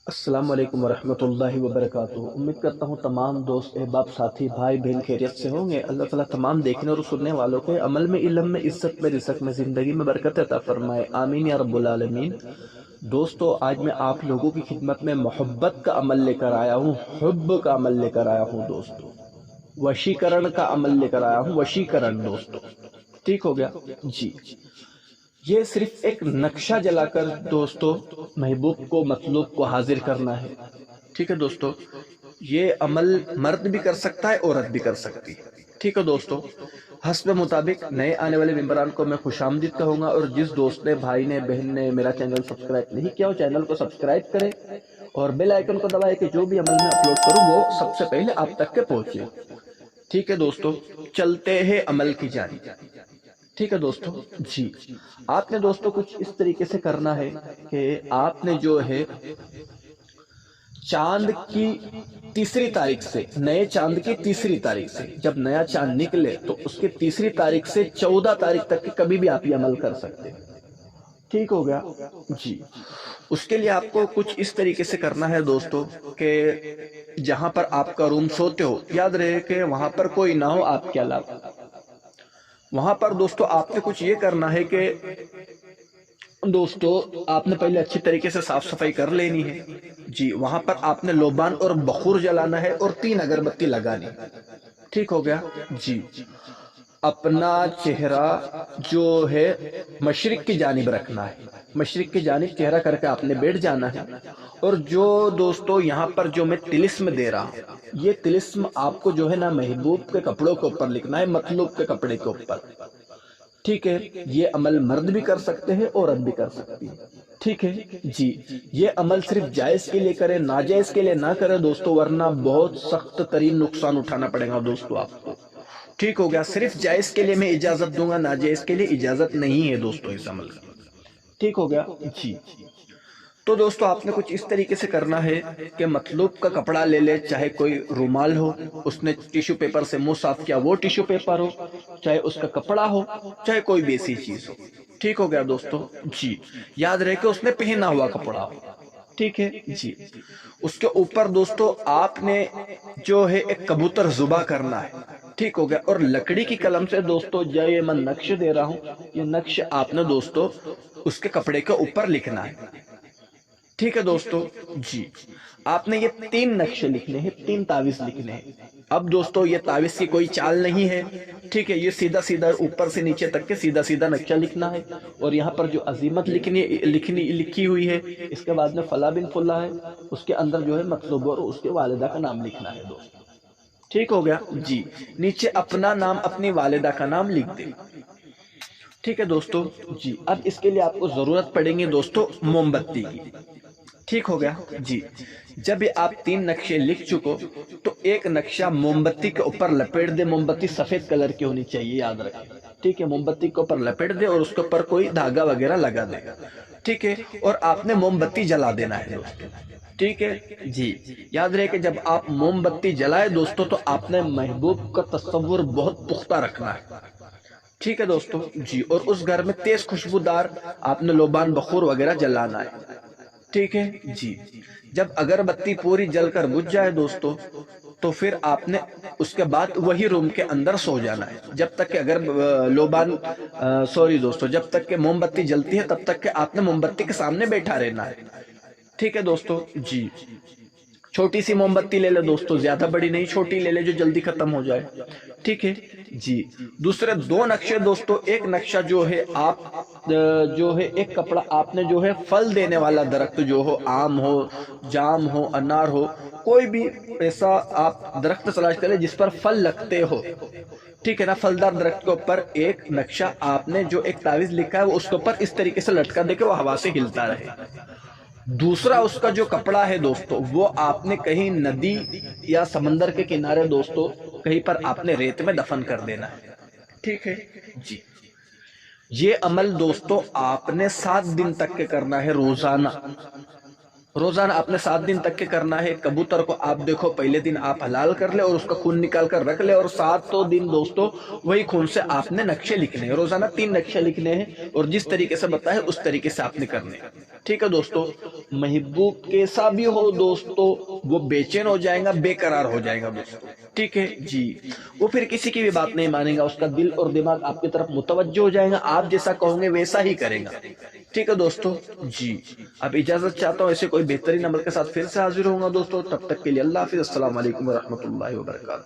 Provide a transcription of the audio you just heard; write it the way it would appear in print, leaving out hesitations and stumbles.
السلام علیکم ورحمۃ اللہ وبرکاتہ۔ امید کرتا ہوں تمام دوست احباب ساتھی بھائی بہن خیریت سے ہوں گے۔ اللہ تعالیٰ تمام دیکھنے اور سننے والوں کے عمل میں، علم میں، عزت میں، رزق میں، زندگی میں برکت عطا فرمائے، آمین یا رب العالمین۔ دوستو، آج میں آپ لوگوں کی خدمت میں محبت کا عمل لے کر آیا ہوں، حب کا عمل لے کر آیا ہوں دوستو، وشیکرن کا عمل لے کر آیا ہوں، وشیکرن دوستو، ٹھیک ہو گیا جی۔ یہ صرف ایک نقشہ جلا کر دوستو محبوب کو، مطلوب کو حاضر کرنا ہے، ٹھیک ہے دوستو۔ یہ عمل مرد بھی کر سکتا ہے، عورت بھی کر سکتی ہے، ٹھیک ہے دوستو۔ حسب مطابق نئے آنے والے ممبران کو میں خوش آمدید کہوں گا، اور جس دوست نے، بھائی نے، بہن نے میرا چینل سبسکرائب نہیں کیا وہ چینل کو سبسکرائب کرے اور بیل آئیکن کو دبائے کہ جو بھی عمل میں اپلوڈ کروں وہ سب سے پہلے آپ تک کے پہنچے، ٹھیک ہے دوستو۔ چلتے ہیں عمل کی جانب، ٹھیک ہے دوستو جی۔ آپ نے دوستو کچھ اس طریقے سے کرنا ہے کہ آپ نے جو ہے چاند کی تیسری تاریخ سے، نئے چاند کی تیسری تاریخ سے، جب نیا چاند نکلے تو اس کے تیسری تاریخ سے 14 تاریخ تک کبھی بھی آپ یہ عمل کر سکتے ہیں، ٹھیک ہو گیا جی۔ اس کے لیے آپ کو کچھ اس طریقے سے کرنا ہے دوستو کہ جہاں پر آپ کا روم سوتے ہو، یاد رہے کہ وہاں پر کوئی نہ ہو آپ کے علاوہ۔ وہاں پر دوستو آپ نے کچھ یہ کرنا ہے کہ دوستو آپ نے پہلے اچھی طریقے سے صاف صفائی کر لینی ہے جی۔ وہاں پر آپ نے لوبان اور بخور جلانا ہے اور 3 اگربتی لگانی ہے، ٹھیک ہو گیا جی۔ اپنا چہرہ جو ہے مشرق کی جانب رکھنا ہے، مشرق کی جانب چہرہ کر کے آپ نے بیٹھ جانا ہے۔ اور جو دوستو یہاں پر جو میں طلسم دے رہا ہوں، یہ طلسم آپ کو جو ہے نا محبوب کے کپڑوں کے اوپر لکھنا ہے، مطلوب کے کپڑے کے اوپر، ٹھیک ہے۔ یہ عمل مرد بھی کر سکتے ہیں، عورت بھی کر سکتی ہے، ٹھیک ہے جی۔ یہ عمل صرف جائز کے لیے کریں، ناجائز کے لیے نہ کریں دوستو، ورنہ بہت سخت ترین نقصان اٹھانا پڑے گا دوستو آپ کو، ٹھیک ہو گیا۔ صرف جائز کے لیے میں اجازت دوں گا، ناجائز کے لیے اجازت نہیں ہے دوستو اس عمل کا، ٹھیک ہو گیا جی۔ تو دوستو آپ نے کچھ اس طریقے سے کرنا ہے کہ مطلوب کا کپڑا لے لے، چاہے کوئی رومال ہو، اس نے ٹیشو پیپر سے منہ صاف کیا وہ ٹیشو پیپر ہو، چاہے اس کا کپڑا ہو، چاہے کوئی بھی ایسی چیز ہو، ٹھیک ہو گیا دوستو جی۔ یاد رہے کہ اس نے پہنا ہوا کپڑا ہو، ٹھیک ہے جی۔ اس کے اوپر دوستو آپ نے جو ہے ایک کبوتر ذبح کرنا ہے، ٹھیک ہو گیا۔ اور لکڑی کی قلم سے دوستو جو یہ میں نقش دے رہا ہوں، یہ نقش آپ نے دوستو اس کے کپڑے کے اوپر لکھنا ہے، ٹھیک ہے دوستو جی۔ آپ نے یہ 3 نقشے لکھنے ہیں، 3 تعویذ لکھنے ہیں۔ اب دوستو یہ تعویذ کی کوئی چال نہیں ہے، ٹھیک ہے۔ یہ سیدھا سیدھا اوپر سے نیچے تک کے سیدھا سیدھا نقشہ لکھنا ہے، اور یہاں پر جو عظیمت لکھی ہوئی ہے، اس کے بعد میں فلاں بن فلاں ہے، اس کے اندر جو ہے مطلوب اور اس کے والدہ کا نام لکھنا ہے دوستو، ٹھیک ہو گیا جی۔ نیچے اپنا نام، اپنی والدہ کا نام لکھ دیں، ٹھیک ہے دوستو جی۔ اب اس کے لیے آپ کو ضرورت پڑیں گے دوستو موم بتی کی، ٹھیک ہو گیا جی۔ جب یہ آپ 3 نقشے لکھ چکو تو ایک نقشہ موم بتی کے اوپر لپیٹ دے۔ موم بتی سفید کلر کی ہونی چاہیے، یاد رکھیں، ٹھیک ہے۔ موم بتی کے اوپر لپیٹ دے اور اس کے اوپر کوئی دھاگا وغیرہ لگا دے، ٹھیک ہے۔ اور آپ نے موم بتی جلا دینا ہے دوستو، ٹھیک ہے جی۔ یاد رہے کہ جب آپ موم بتی جلائے دوستو تو آپ نے محبوب کا تصور بہت پختہ رکھنا ہے، ٹھیک ہے دوستو جی۔ اور اس گھر میں تیز خوشبودار آپ نے لوبان بخور وغیرہ جلانا ہے، ٹھیک ہے جی۔ جب اگربتی پوری جل کر بجھ جائے دوستو تو پھر آپ نے اس کے بعد وہی روم کے اندر سو جانا ہے، جب تک کہ جب تک کہ موم بتی جلتی ہے تب تک کہ آپ نے موم بتی کے سامنے بیٹھا رہنا ہے، ٹھیک ہے دوستو جی۔ چھوٹی سی موم بتی لے لے دوستو، زیادہ بڑی نہیں، چھوٹی لے لے جو جلدی ختم ہو جائے، ٹھیک ہے جی۔ دوسرے 2 نقشے دوستو، ایک نقشہ جو ہے آپ جو ہے ایک کپڑا آپ نے جو ہے پھل دینے والا درخت جو ہو، آم ہو، جام ہو، انار ہو، کوئی بھی ایسا آپ درخت تلاش کریں جس پر پھل لگتے ہو، ٹھیک ہے نا۔ پھلدار درخت کے اوپر ایک نقشہ آپ نے جو ایک تعویذ لکھا ہے وہ اس کے اوپر اس طریقے سے لٹکا دے کہ وہ ہوا سے ہلتا رہے۔ دوسرا اس کا جو کپڑا ہے دوستو، وہ آپ نے کہیں ندی یا سمندر کے کنارے دوستو کہیں پر آپ نے ریت میں دفن کر دینا ہے، ٹھیک ہے جی۔ یہ عمل دوستو آپ نے 7 دن تک کے کرنا ہے روزانہ، روزانہ آپ نے 7 دن تک کے کرنا ہے. کبوتر کو آپ دیکھو پہلے دن آپ حلال کر لے اور اس کا خون نکال کر رکھ لے، اور 7 دن دوستو وہی خون سے آپ نے نقشے لکھنے ہیں. روزانہ 3 نقشے لکھنے ہیں اور جس طریقے سے بتایا اس طریقے سے آپ نے کرنے. ٹھیک ہے دوستو. محبوب کیسا بھی ہو دوستو وہ بے چین ہو جائے گا، بے قرار ہو جائے گا دوستو. ٹھیک ہے جی. وہ پھر کسی کی بھی بات نہیں مانے گا، اس کا دل اور دماغ آپ کی طرف متوجہ ہو جائے گا، آپ جیسا کہوں گے ویسا ہی کرے گا. ٹھیک ہے دوستو جی. اب اجازت چاہتا ہوں، ایسے کوئی بہترین عمل کے ساتھ پھر سے حاضر ہوں گا دوستو. تب تک کے لیے اللہ حافظ. السلام علیکم ورحمۃ اللہ وبرکاتہ.